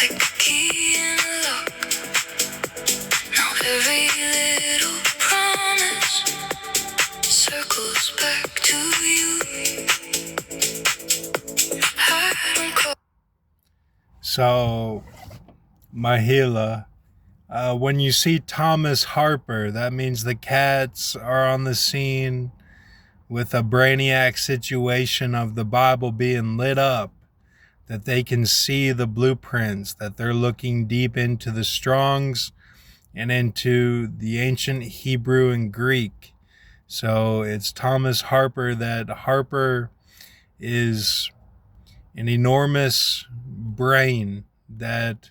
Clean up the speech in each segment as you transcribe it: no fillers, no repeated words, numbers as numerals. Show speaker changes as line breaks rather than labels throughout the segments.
like the key in a lock. Now every little promise circles back to you. I don't call.
So, Mahila, when you see Thomas Harper, that means the cats are on the scene with a brainiac situation of the Bible being lit up, that they can see the blueprints, that they're looking deep into the Strongs and into the ancient Hebrew and Greek. So it's Thomas Harper. That Harper is an enormous brain that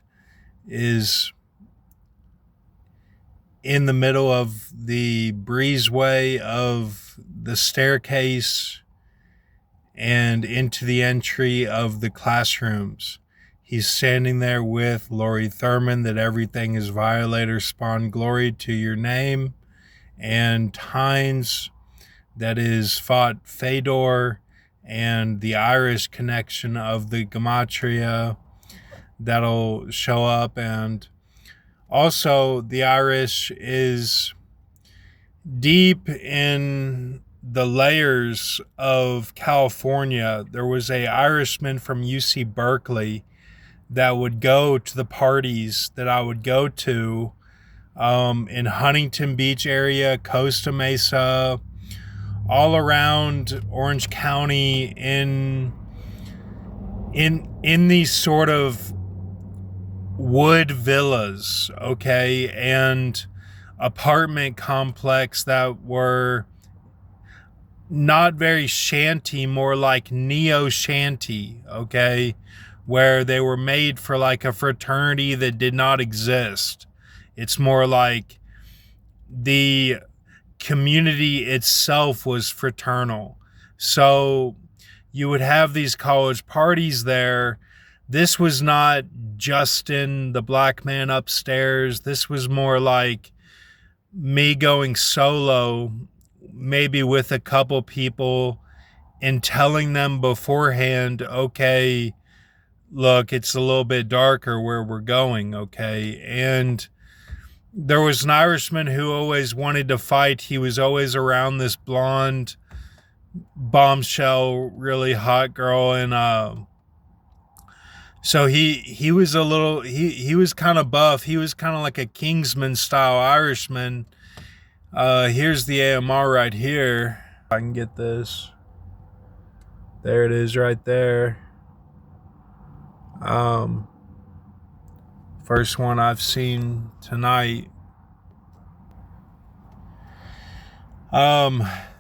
is in the middle of the breezeway of the staircase and into the entry of the classrooms. He's standing there with Lori Thurman, that everything is violator spawn glory to your name, and Hines, that is fought Fedor, and the Irish connection of the Gematria that'll show up. And also the Irish is deep in the layers of California. There was a Irishman from UC Berkeley that would go to the parties that I would go to in Huntington Beach area, Costa Mesa, all around Orange County, in these sort of wood villas, okay, and apartment complex that were not very shanty, more like neo shanty, okay, where they were made for like a fraternity that did not exist. It's more like the community itself was fraternal. So you would have these college parties there. This was not Justin, the black man upstairs. This was more like me going solo, maybe with a couple people, and telling them beforehand, okay, look, it's a little bit darker where we're going, okay? And there was an Irishman who always wanted to fight. He was always around this blonde bombshell, really hot girl, and so he was a little, he was kind of buff. He was kind of like a Kingsman style Irishman. Here's the AMR right here. I can get this. There it is right there. First one I've seen tonight.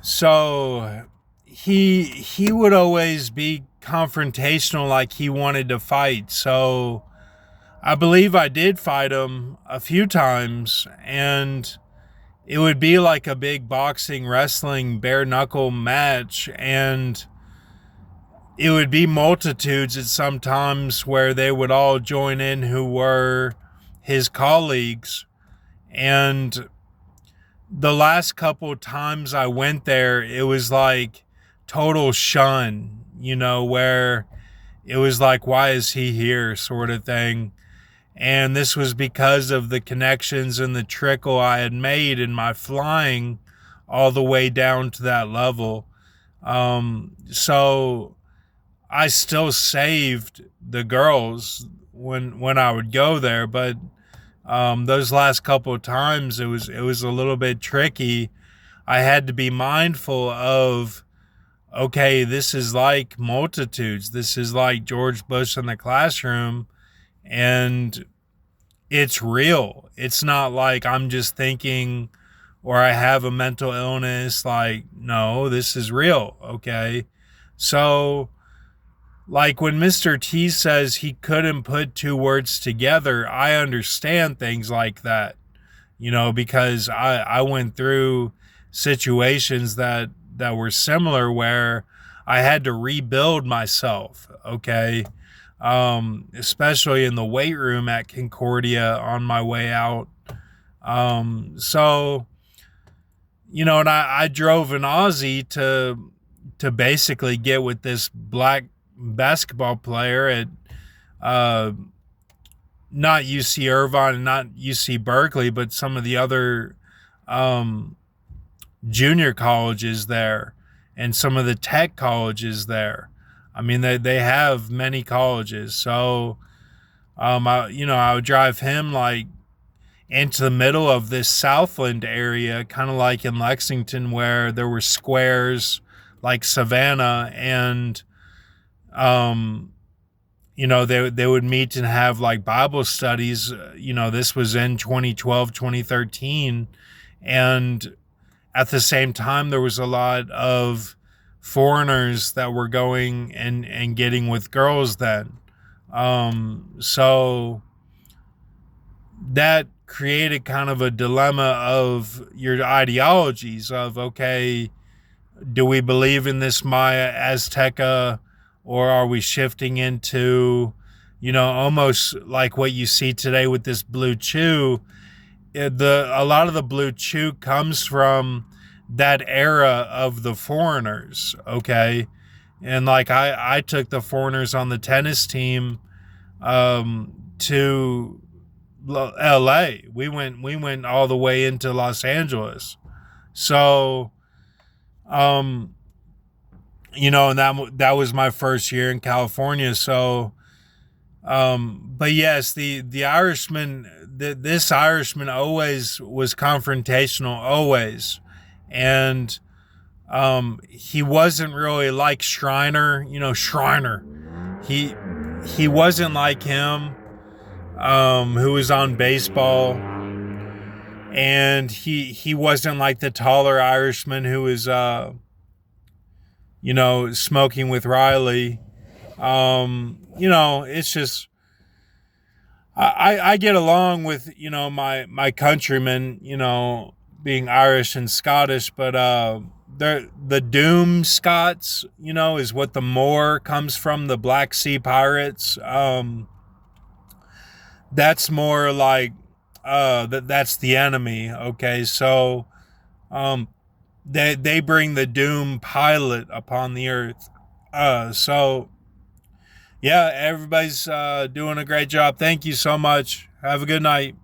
So he would always be confrontational, like he wanted to fight. So I believe I did fight him a few times, and it would be like a big boxing, wrestling, bare knuckle match, and it would be multitudes at some times where they would all join in who were his colleagues. And the last couple times I went there, it was like total shun, you know, where it was like, why is he here, sort of thing. And this was because of the connections and the trickle I had made in my flying all the way down to that level. So I still saved the girls when I would go there, but those last couple of times it was a little bit tricky. I had to be mindful of, okay, this is like multitudes. This is like George Bush in the classroom, and it's real. It's not like I'm just thinking or I have a mental illness. Like, no, this is real, okay? So, like when Mr. T says he couldn't put two words together, I understand things like that, you know, because I went through situations that were similar where I had to rebuild myself, okay? Especially in the weight room at Concordia on my way out. So, you know, and I drove an Aussie to basically get with this black basketball player at not UC Irvine and not UC Berkeley, but some of the other um, junior colleges there and some of the tech colleges there. I mean, they have many colleges. So, I would drive him like into the middle of this Southland area, kind of like in Lexington, where there were squares like Savannah, and they would meet and have like Bible studies. This was in 2012, 2013, and at the same time, there was a lot of foreigners that were going and getting with girls then. So that created kind of a dilemma of your ideologies of, okay, do we believe in this Maya Azteca, or are we shifting into, almost like what you see today with this blue chew? A lot of the blue chew comes from that era of the foreigners, okay? And like I took the foreigners on the tennis team to LA. We went all the way into Los Angeles. So and that was my first year in California. So but yes, the Irishman, this Irishman always was confrontational, always. And he wasn't really like Shriner, Shriner. He wasn't like him, who was on baseball. And he wasn't like the taller Irishman who was, smoking with Riley. It's just, I get along with, my countrymen, being Irish and Scottish, but the Doom Scots, is what the Moor comes from, the Black Sea pirates. That's more like that's the enemy. Okay, so they bring the Doom pilot upon the earth. So yeah, everybody's doing a great job. Thank you so much. Have a good night.